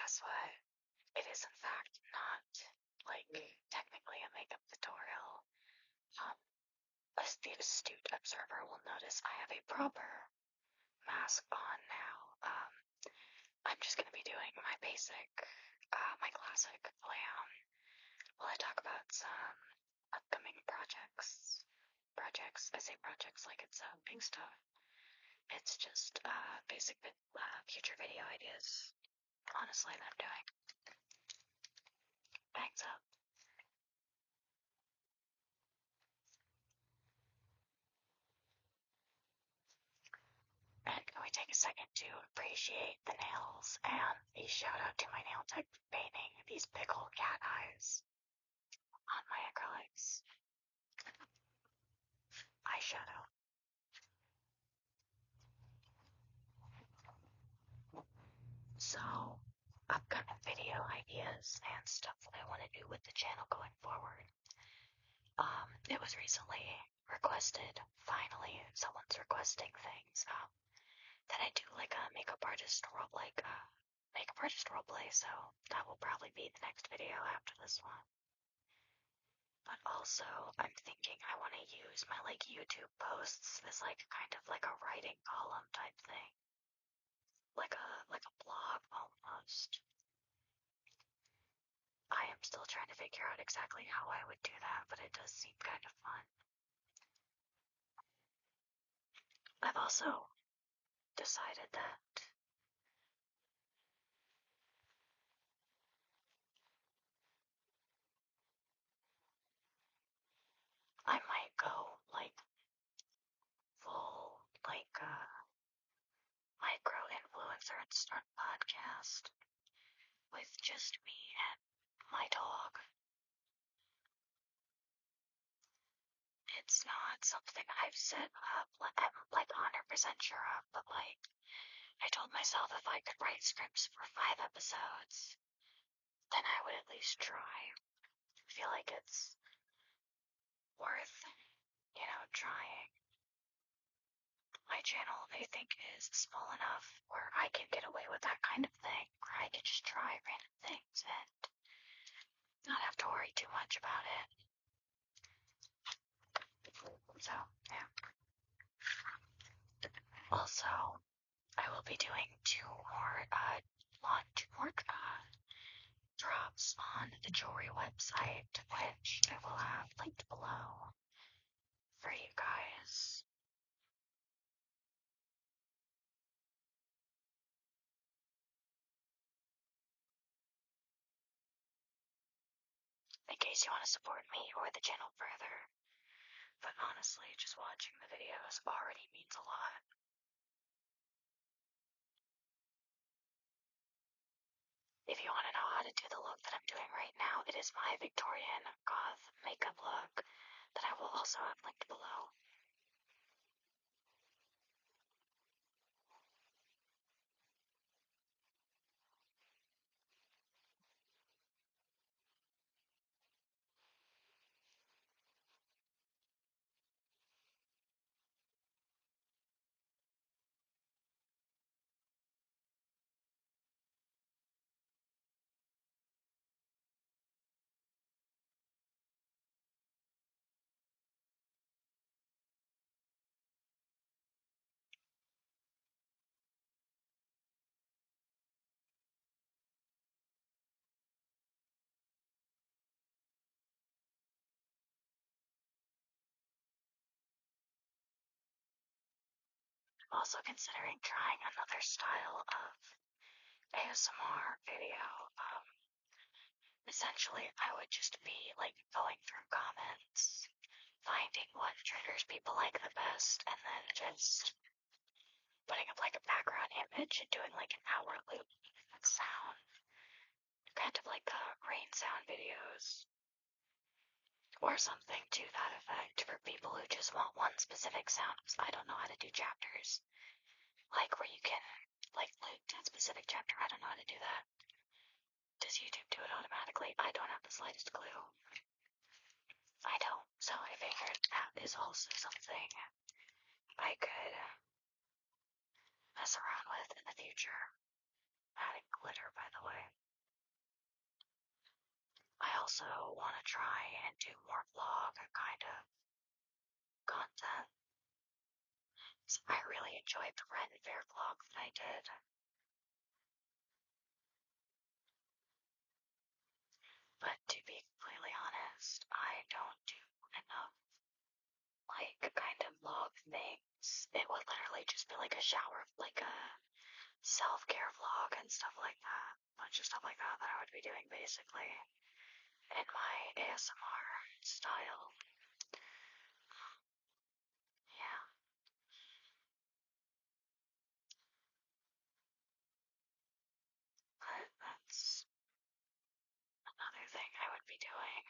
guess what? It is in fact not, like, technically a makeup tutorial. The astute observer will notice I have a proper mask on now. I'm just gonna be doing my basic, my classic glam while I talk about some upcoming projects. I say projects like it's big stuff. It's just basic future video ideas, honestly, that I'm doing. Bangs up. And can we take a second to appreciate the nails and a shout out to my nail tech for painting these big old cat eyes on my acrylics. Eyeshadow. So, upcoming video ideas and stuff that I want to do with the channel going forward. It was recently requested, finally, someone's requesting things, that I do like a makeup artist roleplay, so that will probably be the next video after this one. But also, I'm thinking I want to use my, like, YouTube posts as, like, kind of like a writing column type thing. Like a blog, almost. I am still trying to figure out exactly how I would do that, but it does seem kind of fun. I've also decided that I might go, like, full, like, micro-influencer and start a podcast with just me and my dog. It's not something I've set up, I'm, like, 100% sure of, but, like, I told myself if I could write scripts for 5 episodes, then I would at least try. I feel like it's worth, trying. My channel, I think, is small enough where I can get away with that kind of thing, where I can just try random things and not have to worry too much about it. So, yeah. Also, I will be doing two more drops on the jewelry website, which I will have linked below for you guys. In case you want to support me or the channel further. But honestly, just watching the videos already means a lot. If you want to know how to do the look that I'm doing right now, it is my Victorian Goth makeup look that I will also have linked below. I'm also considering trying another style of ASMR video. Essentially, I would just be, like, going through comments, finding what triggers people like the best, and then just putting up, like, a background image and doing, like, an hour loop of sound. Kind of like the rain sound videos. Or something to that effect for people who just want one specific sound. I don't know how to do chapters. Like where you can, like, loop that specific chapter. I don't know how to do that. Does YouTube do it automatically? I don't have the slightest clue. I don't. So I figured that is also something I could mess around with in the future. Adding glitter, by the way. also want to try and do more vlog kind of content. So I really enjoyed the Ren Fair vlog that I did. But to be completely honest, I don't do enough, like, kind of vlog things. It would literally just be like a shower, like a self-care vlog and stuff like that. A bunch of stuff like that that I would be doing basically in my ASMR style. Yeah. But that's another thing I would be doing.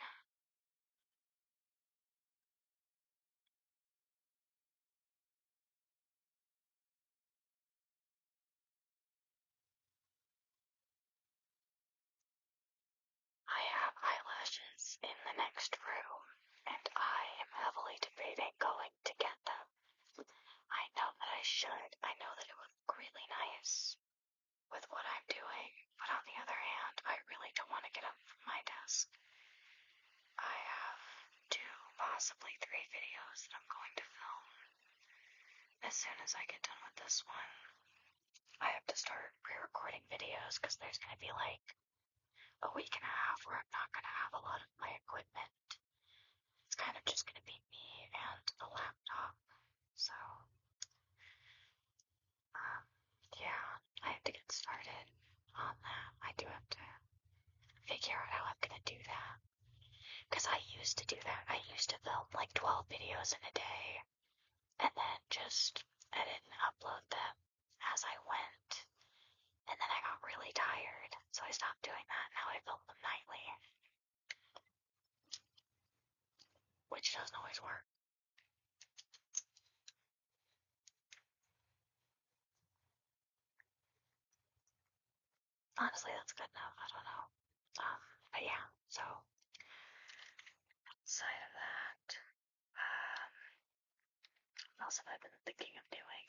I have eyelashes in the next room, and I am heavily debating going to get them. I know that I should. I know that it would look really nice with what I'm doing, but on the other hand, I really don't want to get up from my desk. I have 2, possibly 3 videos that I'm going to film. As soon as I get done with this one, I have to start pre-recording videos because there's going to be like a week and a half where I'm not going to have a lot of my equipment. It's kind of just going to be me and a laptop. So, yeah, I have to get started on that. I do have to figure out how I'm going to do that. Because I used to do that. I used to film like 12 videos in a day and then just edit and upload them as I went. And then I got really tired, so I stopped doing that. Now I film them nightly, which doesn't always work. Honestly, that's good enough. I don't know. But yeah, so outside of that, what else have I been thinking of doing?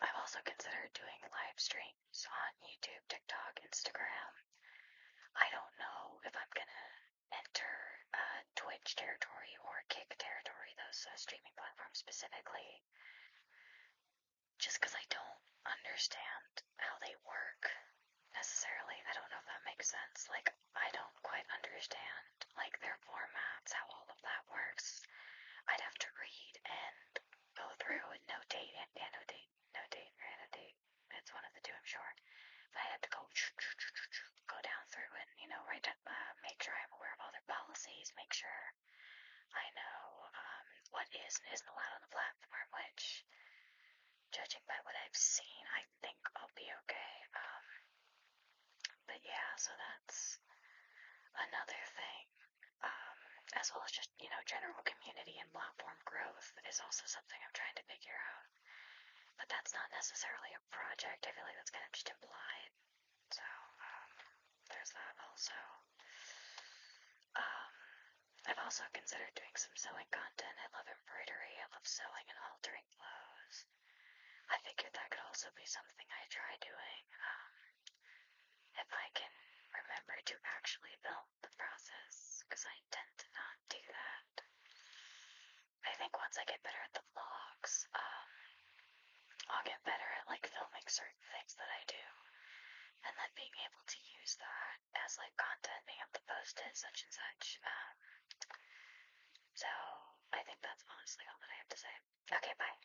I've also considered doing live streams on YouTube, TikTok, Instagram. I don't know if I'm gonna enter Twitch territory or Kick territory, those streaming platforms specifically, just because I don't understand how they work necessarily. I don't know if that makes sense. Like, I don't quite understand, like, their formats, how all of that works. I'd have to read and go through and notate and annotate, or annotate. It's one of the two, I'm sure. But I had to go down through and, write up, make sure I'm aware of all their policies, make sure I know what is and isn't allowed on the platform, which, judging by what I've seen, I think I'll be okay. But yeah, so that's another thing. As well as just, general community and platform growth is also something I'm trying to figure out. But that's not necessarily a project. I feel like that's kind of just implied. So, there's that also. I've also considered doing some sewing content. I love embroidery. I love sewing and altering clothes. I figured that could also be something I try doing. If I can remember to actually film the process, because I tend to not do that. I think once I get better at the vlogs, I'll get better at like filming certain things that I do, and then being able to use that as like content, being able to post it, such and such. So I think that's honestly all that I have to say. Okay, bye.